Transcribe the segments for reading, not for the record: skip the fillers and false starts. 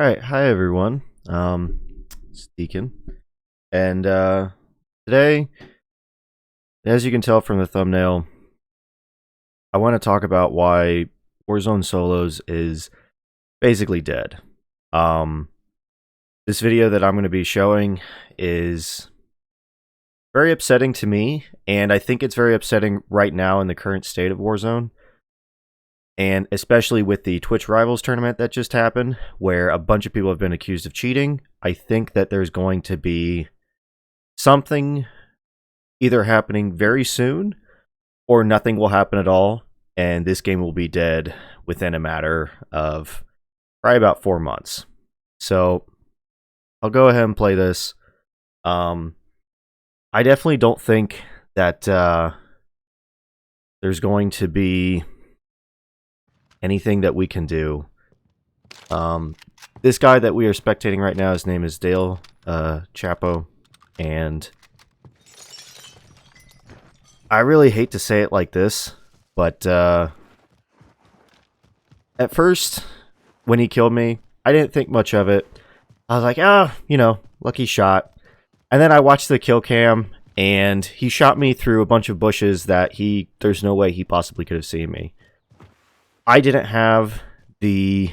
All right, hi everyone. It's Deacon, and today, as you can tell from the thumbnail, I want to talk about why Warzone Solos is basically dead. Um, this video that I'm going to be showing is very upsetting to me, and I think it's very upsetting right now in the current state of Warzone. And especially with the Twitch Rivals tournament that just happened, where a bunch of people have been accused of cheating, I think that there's going to be something either happening very soon or nothing will happen at all, and this game will be dead within a matter of probably about 4 months. So I'll go ahead and play this. I definitely don't think that there's going to be anything that we can do. This guy that we are spectating right now, his name is Dale Chapo, and I really hate to say it like this, but at first, when he killed me, I didn't think much of it. I was like, lucky shot. And then I watched the kill cam, and he shot me through a bunch of bushes that there's no way he possibly could have seen me. I didn't have the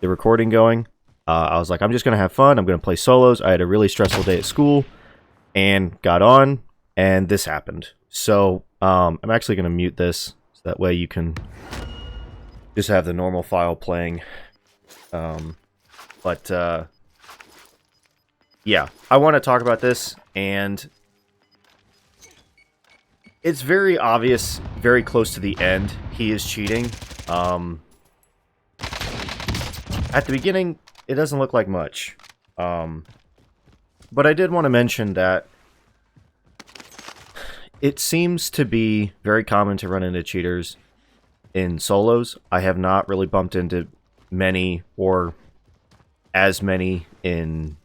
recording going. I was like, I'm just going to have fun. I'm going to play solos. I had a really stressful day at school and got on, and this happened. So I'm actually going to mute this so that way you can just have the normal file playing. Yeah, I want to talk about this, and it's very obvious, very close to the end, he is cheating. At the beginning, it doesn't look like much. But I did want to mention that it seems to be very common to run into cheaters in solos. I have not really bumped into many or as many in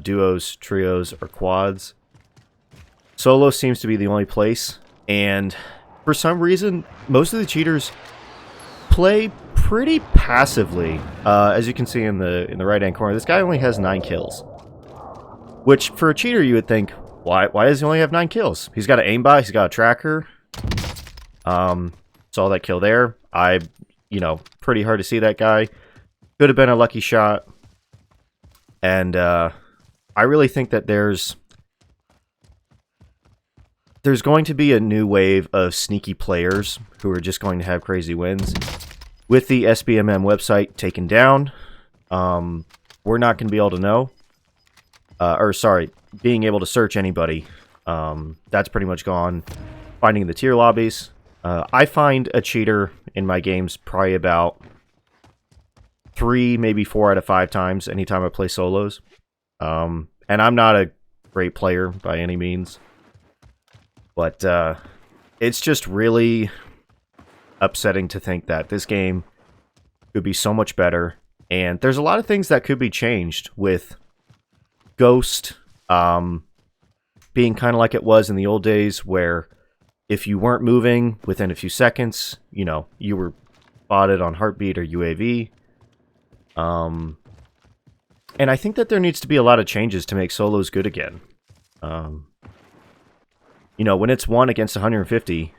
duos, trios, or quads. Solo seems to be the only place, and for some reason, most of the cheaters play pretty passively. As you can see in the right-hand corner, this guy only has 9 kills. Which, for a cheater, you would think, why does he only have 9 kills? He's got an aimbot, he's got a tracker. Saw that kill there. Pretty hard to see that guy. Could have been a lucky shot. And I really think that there's going to be a new wave of sneaky players who are just going to have crazy wins. With the SBMM website taken down, we're not going to be able to know. Being able to search anybody. That's pretty much gone. Finding the tier lobbies. I find a cheater in my games probably about 3, maybe 4 out of 5 times anytime I play solos. And I'm not a great player by any means. But it's just really upsetting to think that this game could be so much better. And there's a lot of things that could be changed with Ghost being kind of like it was in the old days, where if you weren't moving within a few seconds, you were spotted on Heartbeat or UAV. And I think that there needs to be a lot of changes to make solos good again. When it's 1 against 150,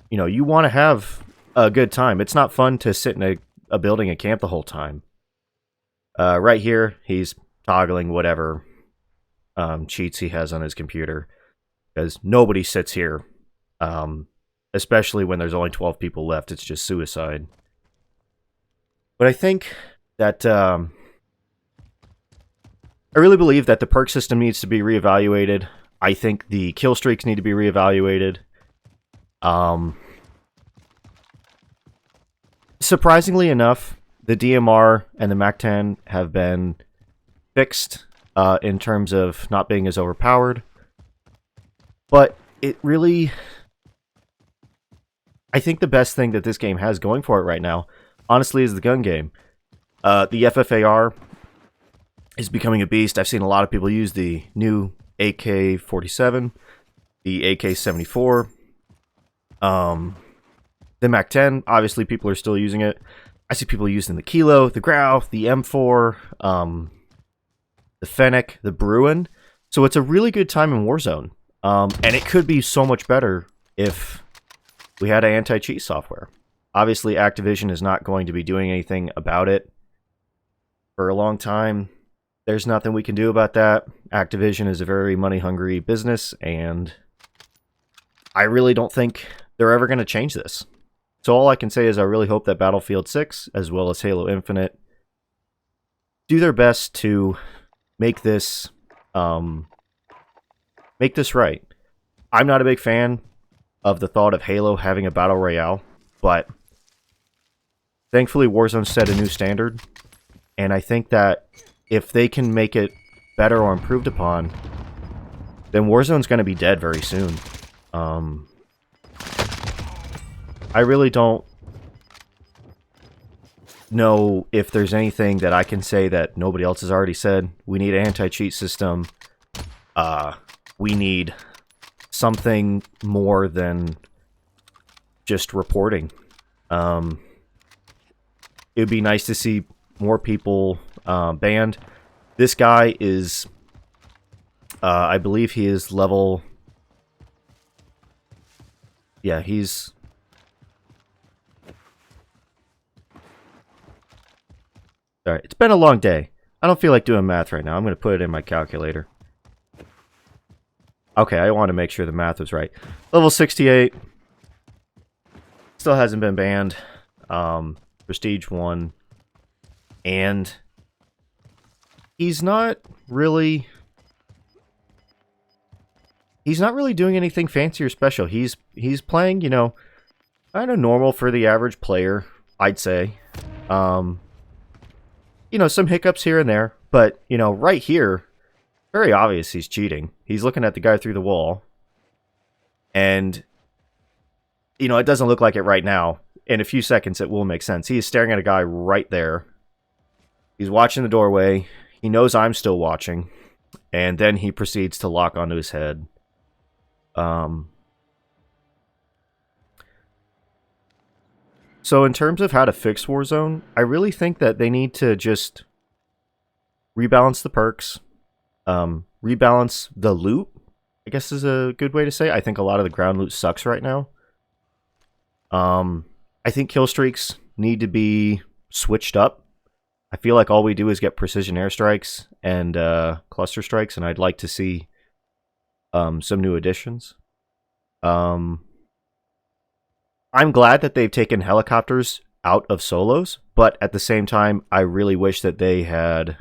you want to have a good time. It's not fun to sit in a building and camp the whole time. Right here, he's toggling whatever cheats he has on his computer, because nobody sits here, especially when there's only 12 people left. It's just suicide. But I think that I really believe that the perk system needs to be reevaluated. I think the kill streaks need to be reevaluated. Surprisingly enough, the DMR and the MAC-10 have been fixed in terms of not being as overpowered. But it really... I think the best thing that this game has going for it right now, honestly, is the gun game. The FFAR is becoming a beast. I've seen a lot of people use the new AK-47, the AK-74, the MAC-10. Obviously, people are still using it. I see people using the Kilo, the Grau, the M4, the Fennec, the Bruin. So it's a really good time in Warzone. And it could be so much better if we had anti-cheat software. Obviously, Activision is not going to be doing anything about it for a long time. There's nothing we can do about that. Activision is a very money-hungry business, and I really don't think they're ever going to change this. So all I can say is I really hope that Battlefield 6, as well as Halo Infinite, do their best to make this right. I'm not a big fan of the thought of Halo having a battle royale, but thankfully Warzone set a new standard, and I think that if they can make it better or improved upon, then Warzone's going to be dead very soon. I really don't know if there's anything that I can say that nobody else has already said. We need an anti-cheat system. We need something more than just reporting. It would be nice to see more people banned. This guy is, I believe he is level... Yeah, he's... Alright, it's been a long day. I don't feel like doing math right now. I'm going to put it in my calculator. Okay, I want to make sure the math was right. Level 68. Still hasn't been banned. Prestige 1. And he's not really doing anything fancy or special. He's playing, you know, kind of normal for the average player, I'd say. You know, some hiccups here and there, but, you know, right here, very obvious he's cheating. He's looking at the guy through the wall. And, you know, it doesn't look like it right now. In a few seconds, it will make sense. He is staring at a guy right there. He's watching the doorway. He knows I'm still watching. And then he proceeds to lock onto his head. So in terms of how to fix Warzone, I really think that they need to just rebalance the perks, rebalance the loot, I guess is a good way to say it. I think a lot of the ground loot sucks right now. I think kill streaks need to be switched up. I feel like all we do is get precision airstrikes and cluster strikes, and I'd like to see some new additions. I'm glad that they've taken helicopters out of solos, but at the same time, I really wish that they had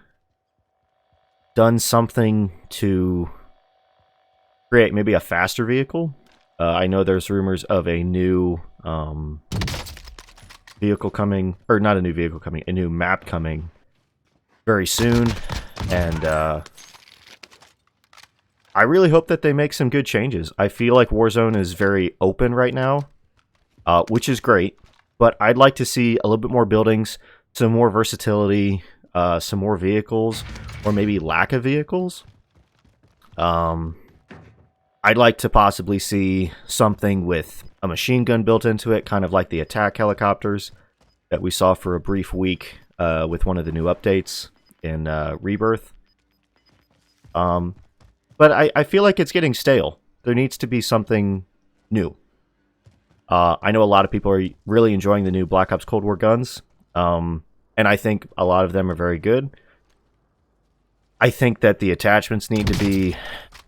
done something to create maybe a faster vehicle. I know there's rumors of a new vehicle coming, or not a new vehicle coming, a new map coming very soon, and I really hope that they make some good changes. I feel like Warzone is very open right now, which is great, but I'd like to see a little bit more buildings, some more versatility, some more vehicles, or maybe lack of vehicles. I'd like to possibly see something with a machine gun built into it, kind of like the attack helicopters that we saw for a brief week with one of the new updates in Rebirth. But I feel like it's getting stale. There needs to be something new. I know a lot of people are really enjoying the new Black Ops Cold War guns, and I think a lot of them are very good. I think that the attachments need to be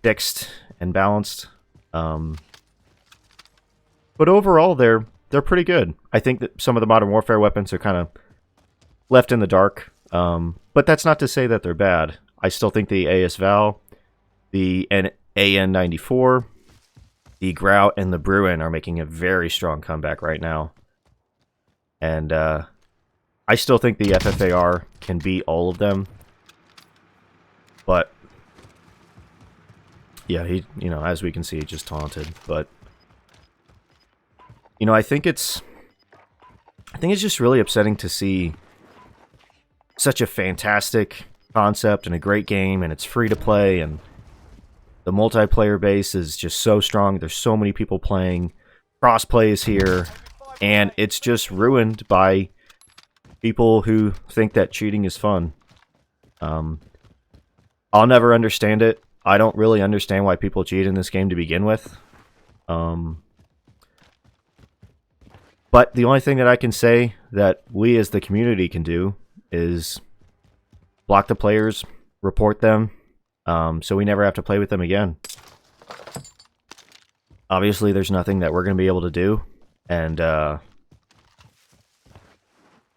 fixed and balanced. But overall, they're pretty good. I think that some of the Modern Warfare weapons are kind of left in the dark, but that's not to say that they're bad. I still think the AS Val, the AN-94, the Grau, and the Bruin are making a very strong comeback right now. And I still think the FFAR can beat all of them. But yeah, he, you know, as we can see, he just taunted. But you know, I think it's just really upsetting to see such a fantastic concept and a great game, and it's free to play, and the multiplayer base is just so strong. There's so many people playing. Crossplay is here, and it's just ruined by people who think that cheating is fun. I'll never understand it. I don't really understand why people cheat in this game to begin with. But the only thing that I can say that we as the community can do is block the players, report them, so we never have to play with them again. Obviously, there's nothing that we're going to be able to do, and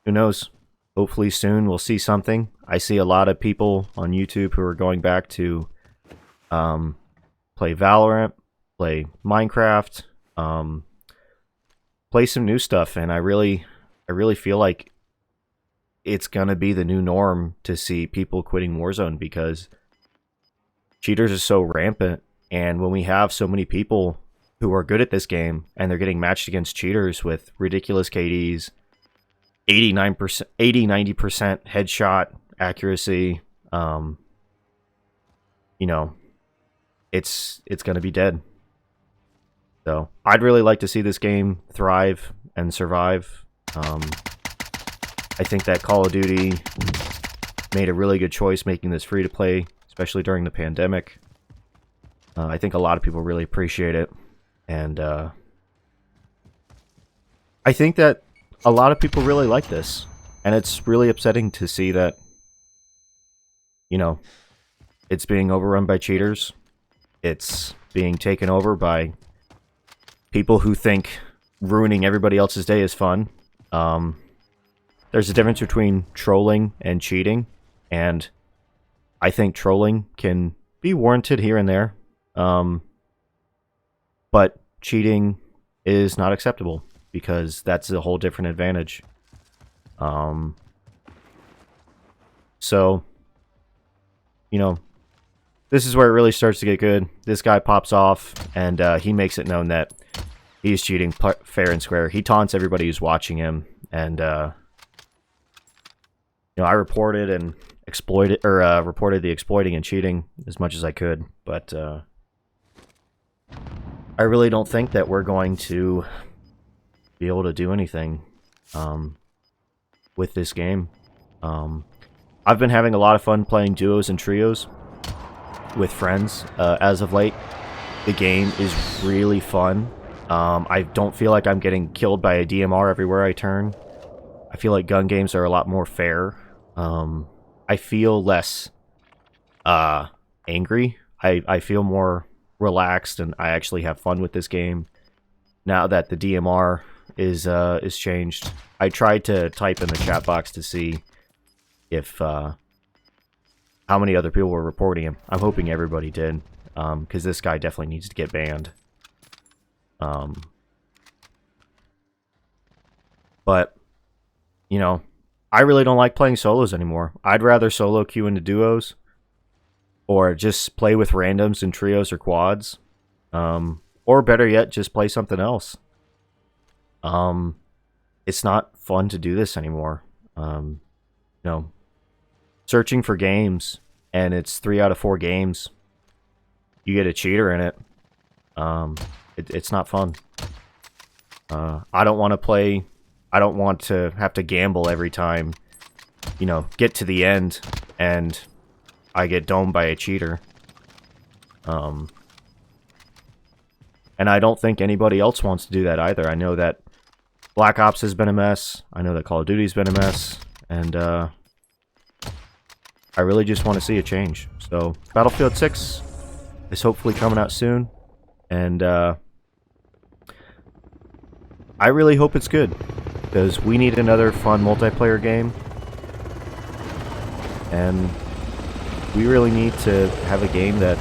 who knows? Hopefully soon we'll see something. I see a lot of people on YouTube who are going back to play Valorant, play Minecraft, play some new stuff, and I really feel like it's gonna be the new norm to see people quitting Warzone because cheaters are so rampant, and when we have so many people who are good at this game and they're getting matched against cheaters with ridiculous KDs, 89%, 80-90% headshot accuracy, you know, it's gonna be dead. So I'd really like to see this game thrive and survive. I think that Call of Duty made a really good choice making this free to play, especially during the pandemic. I think a lot of people really appreciate it, and I think that a lot of people really like this, and it's really upsetting to see that, you know, it's being overrun by cheaters. It's being taken over by people who think ruining everybody else's day is fun. There's a difference between trolling and cheating, and I think trolling can be warranted here and there, but cheating is not acceptable because that's a whole different advantage. So, you know, this is where it really starts to get good. This guy pops off, and he makes it known that he's cheating fair and square. He taunts everybody who's watching him, and you know, I reported and reported the exploiting and cheating as much as I could, but I really don't think that we're going to be able to do anything with this game. I've been having a lot of fun playing duos and trios with friends as of late. The game is really fun. I don't feel like I'm getting killed by a DMR everywhere I turn. I feel like gun games are a lot more fair. I feel less angry. I feel more relaxed, and I actually have fun with this game now that the DMR is changed. I tried to type in the chat box to see if how many other people were reporting him. I'm hoping everybody did, because this guy definitely needs to get banned. But you know, I really don't like playing solos anymore. I'd rather solo queue into duos, or just play with randoms in trios or quads, or better yet, just play something else. It's not fun to do this anymore. You know, searching for games, and it's 3 out of 4 games, you get a cheater in it. It's not fun. I don't want to play. I don't want to have to gamble every time, you know, get to the end and I get domed by a cheater. And I don't think anybody else wants to do that either. I know that Black Ops has been a mess. I know that Call of Duty's been a mess. And I really just want to see a change. So Battlefield 6 is hopefully coming out soon. And I really hope it's good, because we need another fun multiplayer game, and we really need to have a game that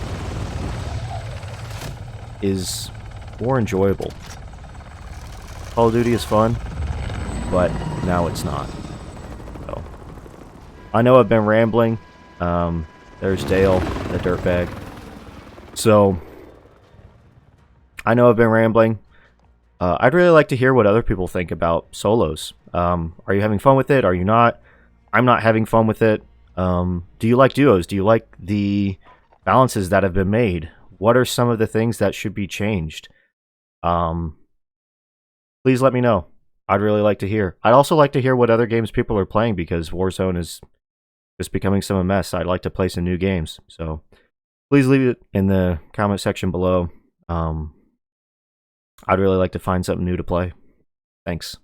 is more enjoyable. Call of Duty is fun, but now it's not. So, I know I've been rambling. There's Dale, the dirtbag. So, I know I've been rambling. I'd really like to hear what other people think about solos. Are you having fun with it? Are you not? I'm not having fun with it. Do you like duos? Do you like the balances that have been made? What are some of the things that should be changed? Please let me know. I'd really like to hear. I'd also like to hear what other games people are playing, because Warzone is just becoming some mess. I'd like to play some new games. So please leave it in the comment section below. I'd really like to find something new to play. Thanks.